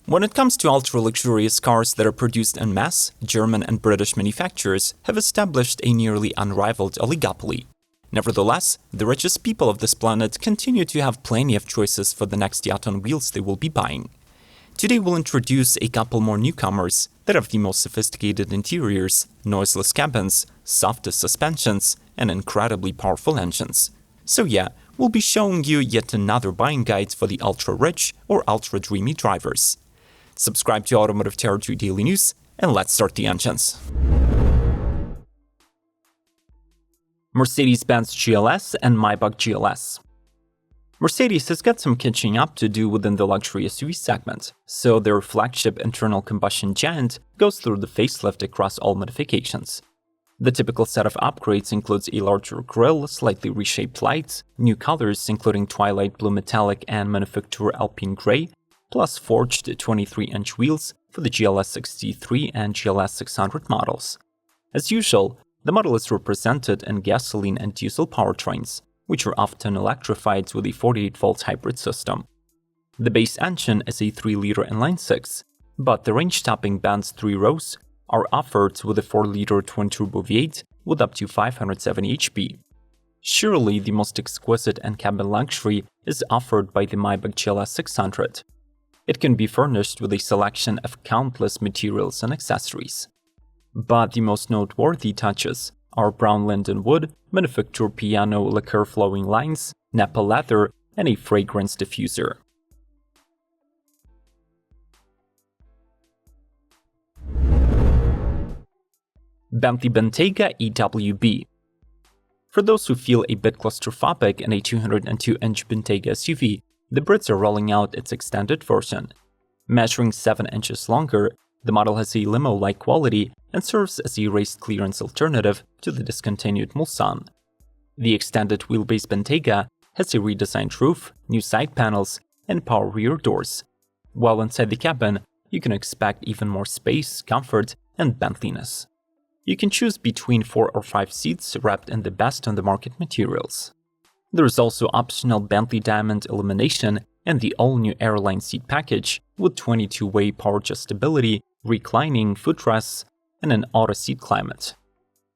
When it comes to ultra-luxurious cars that are produced en masse, German and British manufacturers have established a nearly unrivaled oligopoly. Nevertheless, the richest people of this planet continue to have plenty of choices for the next yacht on wheels they will be buying. Today we'll introduce a couple more newcomers that have the most sophisticated interiors, noiseless cabins, softest suspensions, and incredibly powerful engines. So yeah, we'll be showing you yet another buying guide for the ultra-rich or ultra-dreamy drivers. Subscribe to Automotive Territory Daily News, and let's start the engines. Mercedes-Benz GLS and Maybach GLS. Mercedes has got some catching up to do within the luxury SUV segment, so their flagship internal combustion giant goes through the facelift across all modifications. The typical set of upgrades includes a larger grille, slightly reshaped lights, new colors including twilight blue metallic and manufacturer alpine gray, plus forged 23-inch wheels for the GLS 63 and GLS 600 models. As usual, the model is represented in gasoline and diesel powertrains, which are often electrified with a 48-volt hybrid system. The base engine is a 3-liter inline-six, but the range-topping Benz 3 rows are offered with a 4-liter twin-turbo V8 with up to 570 HP. Surely the most exquisite in-cabin luxury is offered by the Maybach GLS 600. It can be furnished with a selection of countless materials and accessories. But the most noteworthy touches are brown linden wood, manufacturer piano lacquer flowing lines, Napa leather, and a fragrance diffuser. Bentley Bentayga EWB. For those who feel a bit claustrophobic in a 202-inch Bentayga SUV, the Brits are rolling out its extended version. Measuring 7 inches longer, the model has a limo-like quality and serves as a raised clearance alternative to the discontinued Mulsanne. The extended wheelbase Bentayga has a redesigned roof, new side panels, and power rear doors, while inside the cabin you can expect even more space, comfort, and Bentleyness. You can choose between 4 or 5 seats wrapped in the best on the market materials. There is also optional Bentley Diamond illumination and the all-new Airline seat package with 22-way power adjustability, reclining footrests, and an auto seat climate.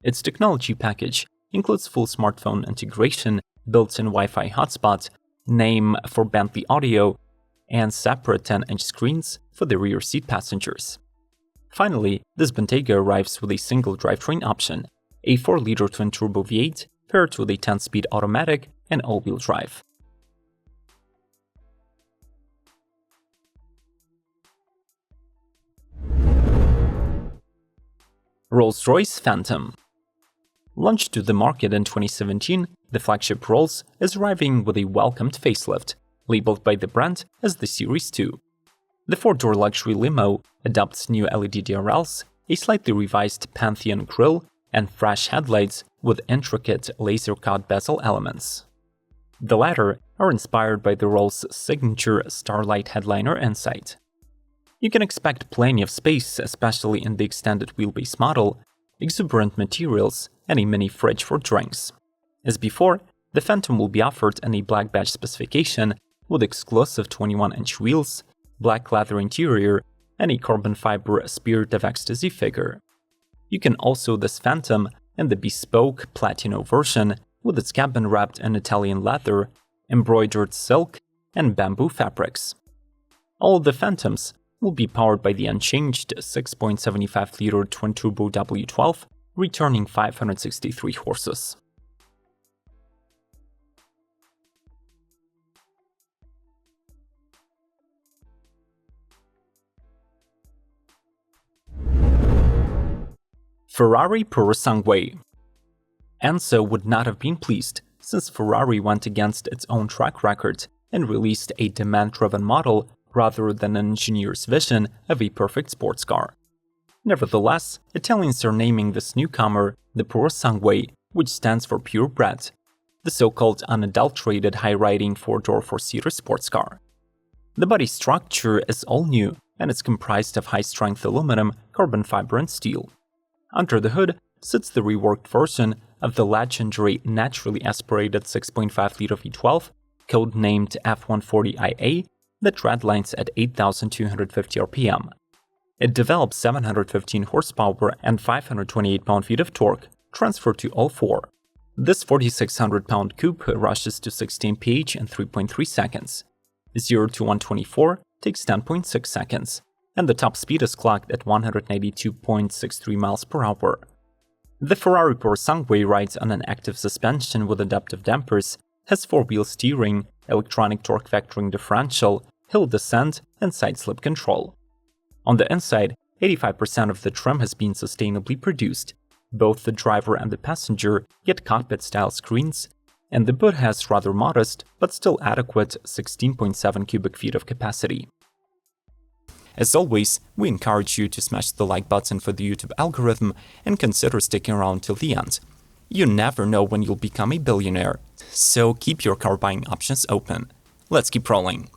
Its technology package includes full smartphone integration, built-in Wi-Fi hotspot, name for Bentley audio, and separate 10-inch screens for the rear seat passengers. Finally, this Bentayga arrives with a single drivetrain option, a 4-liter twin-turbo V8 paired with a 10-speed automatic and all-wheel drive. Rolls-Royce Phantom. Launched to the market in 2017, the flagship Rolls is arriving with a welcomed facelift, labeled by the brand as the Series 2. The 4-door luxury limo adopts new LED DRLs, a slightly revised Pantheon grille, and fresh headlights with intricate laser-cut bezel elements. The latter are inspired by the Rolls' signature Starlight headliner inside. You can expect plenty of space, especially in the extended wheelbase model, exuberant materials, and a mini fridge for drinks. As before, the Phantom will be offered in a black badge specification with exclusive 21-inch wheels, black leather interior, and a carbon fiber Spirit of Ecstasy figure. You can also this Phantom in the bespoke Platino version with its cabin wrapped in Italian leather, embroidered silk, and bamboo fabrics. All the Phantoms will be powered by the unchanged 6.75-liter twin-turbo W12, returning 563 horses. Ferrari PUROSANGUE. Enzo would not have been pleased, since Ferrari went against its own track record and released a demand-driven model rather than an engineer's vision of a perfect sports car. Nevertheless, Italians are naming this newcomer the PUROSANGUE, which stands for purebred, the so-called unadulterated high-riding 4-door 4-seater sports car. The body structure is all new, and it's comprised of high-strength aluminum, carbon fiber, and steel. Under the hood sits the reworked version of the legendary naturally aspirated 6.5-liter V12, codenamed F140IA, that redlines at 8,250 rpm. It develops 715 horsepower and 528 pound-feet of torque, transferred to all four. This 4,600-pound coupe rushes to 16 mph in 3.3 seconds. 0 to 124 takes 10.6 seconds, and the top speed is clocked at 192.63 miles per hour. The Ferrari PUROSANGUE rides on an active suspension with adaptive dampers, has four-wheel steering, electronic torque vectoring differential, hill descent, and side-slip control. On the inside, 85% of the trim has been sustainably produced. Both the driver and the passenger get cockpit-style screens, and the boot has rather modest, but still adequate 16.7 cubic feet of capacity. As always, we encourage you to smash the like button for the YouTube algorithm and consider sticking around till the end. You never know when you'll become a billionaire, so keep your car buying options open. Let's keep rolling.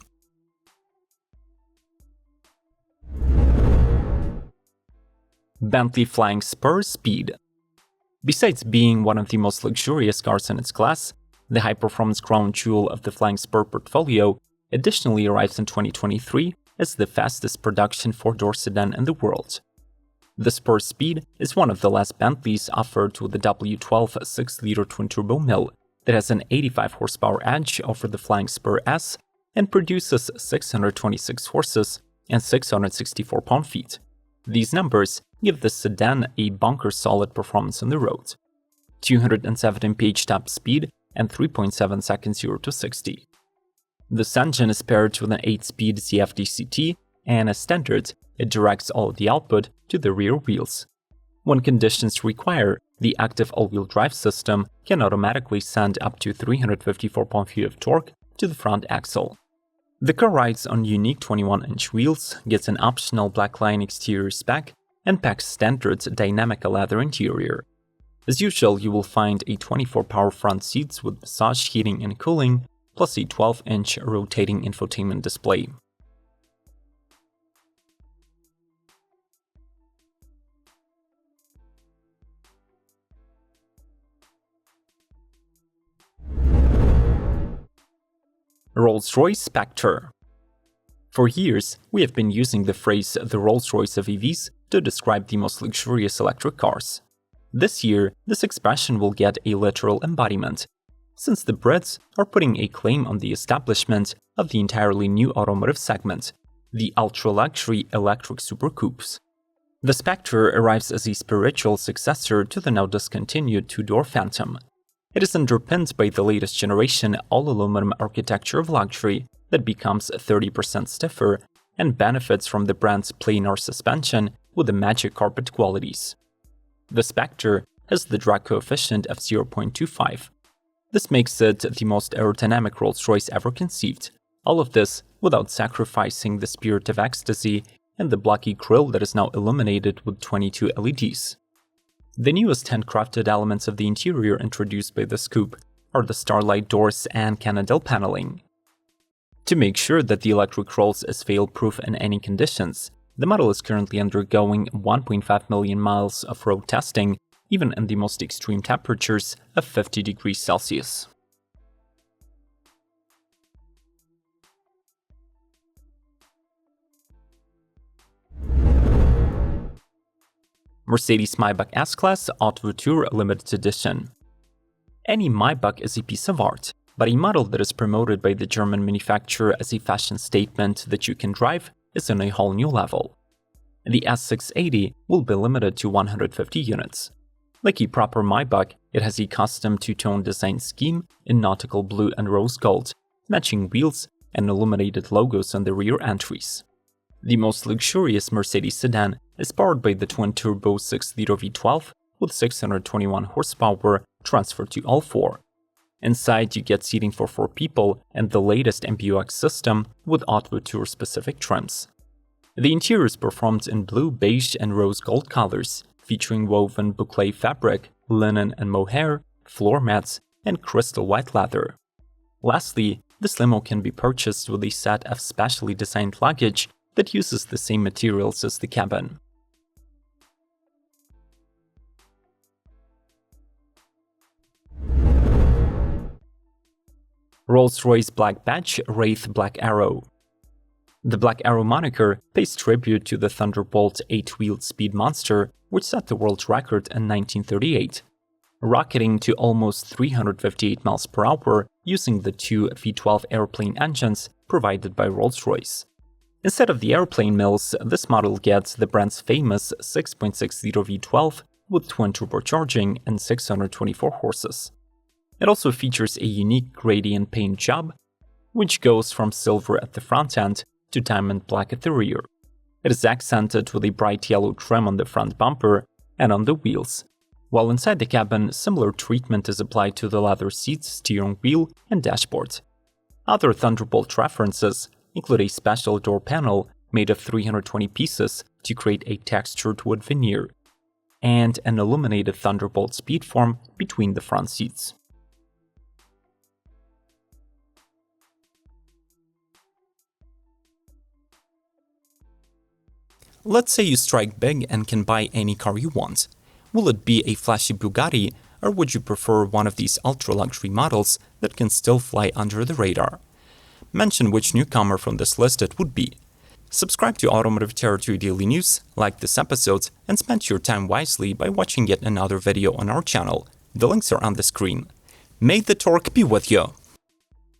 Bentley Flying Spur Speed. Besides being one of the most luxurious cars in its class, the high-performance crown jewel of the Flying Spur portfolio additionally arrives in 2023 as the fastest production four-door sedan in the world. The Spur Speed is one of the last Bentleys offered with the W12 6-liter twin-turbo mill that has an 85 horsepower edge over the Flying Spur S and produces 626 horses and 664 pound-feet. These numbers give the sedan a bunker-solid performance on the road. 217 mph top speed and 3.7 seconds 0 to 60. This engine is paired with an 8-speed CFD-CT, and as standard, it directs all of the output to the rear wheels. When conditions require, the active all-wheel drive system can automatically send up to 354 pound-feet of torque to the front axle. The car rides on unique 21-inch wheels, gets an optional black line exterior spec, and packs standard dynamic leather interior. As usual, you will find a 24-power front seats with massage heating and cooling, plus a 12-inch rotating infotainment display. Rolls-Royce SPECTRE. For years, we have been using the phrase the Rolls-Royce of EVs to describe the most luxurious electric cars. This year, this expression will get a literal embodiment, since the Brits are putting a claim on the establishment of the entirely new automotive segment, the ultra-luxury electric supercoupes. The SPECTRE arrives as a spiritual successor to the now discontinued two-door Phantom. It is underpinned by the latest generation all-aluminum architecture of luxury that becomes 30% stiffer and benefits from the brand's planar suspension with the magic carpet qualities. The SPECTRE has the drag coefficient of 0.25. This makes it the most aerodynamic Rolls-Royce ever conceived, all of this without sacrificing the spirit of ecstasy and the blocky grille that is now illuminated with 22 LEDs. The newest handcrafted elements of the interior introduced by this coupe are the starlight doors and Canadell paneling. To make sure that the electric Rolls is fail-proof in any conditions, the model is currently undergoing 1.5 million miles of road testing, even in the most extreme temperatures of 50 degrees Celsius. Mercedes Maybach S-Class Haute Voiture Limited Edition. Any Maybach is a piece of art, but a model that is promoted by the German manufacturer as a fashion statement that you can drive is on a whole new level. The S680 will be limited to 150 units. Like a proper Maybach, it has a custom two-tone design scheme in nautical blue and rose gold, matching wheels and illuminated logos on the rear entries. The most luxurious Mercedes sedan is powered by the twin-turbo 6-liter V12 with 621 horsepower transferred to all four. Inside, you get seating for 4 people and the latest MBUX system with Haute Voiture specific trims. The interior is performed in blue, beige, and rose gold colors, featuring woven boucle fabric, linen and mohair, floor mats, and crystal white leather. Lastly, this limo can be purchased with a set of specially designed luggage that uses the same materials as the cabin. Rolls-Royce Black Badge WRAITH Black Arrow. The Black Arrow moniker pays tribute to the Thunderbolt 8-wheeled speed monster, which set the world record in 1938, rocketing to almost 358 miles per hour using the two V12 airplane engines provided by Rolls-Royce. Instead of the airplane mills, this model gets the brand's famous 6.6-liter V12 with twin turbocharging and 624 horses. It also features a unique gradient paint job, which goes from silver at the front end to diamond black at the rear. It is accented with a bright yellow trim on the front bumper and on the wheels, while inside the cabin, similar treatment is applied to the leather seats, steering wheel, and dashboard. Other Thunderbolt references include a special door panel made of 320 pieces to create a textured wood veneer, and an illuminated Thunderbolt speedform between the front seats. Let's say you strike big and can buy any car you want. Will it be a flashy Bugatti, or would you prefer one of these ultra-luxury models that can still fly under the radar? Mention which newcomer from this list it would be. Subscribe to Automotive Territory Daily News, like this episode, and spend your time wisely by watching yet another video on our channel. The links are on the screen. May the torque be with you!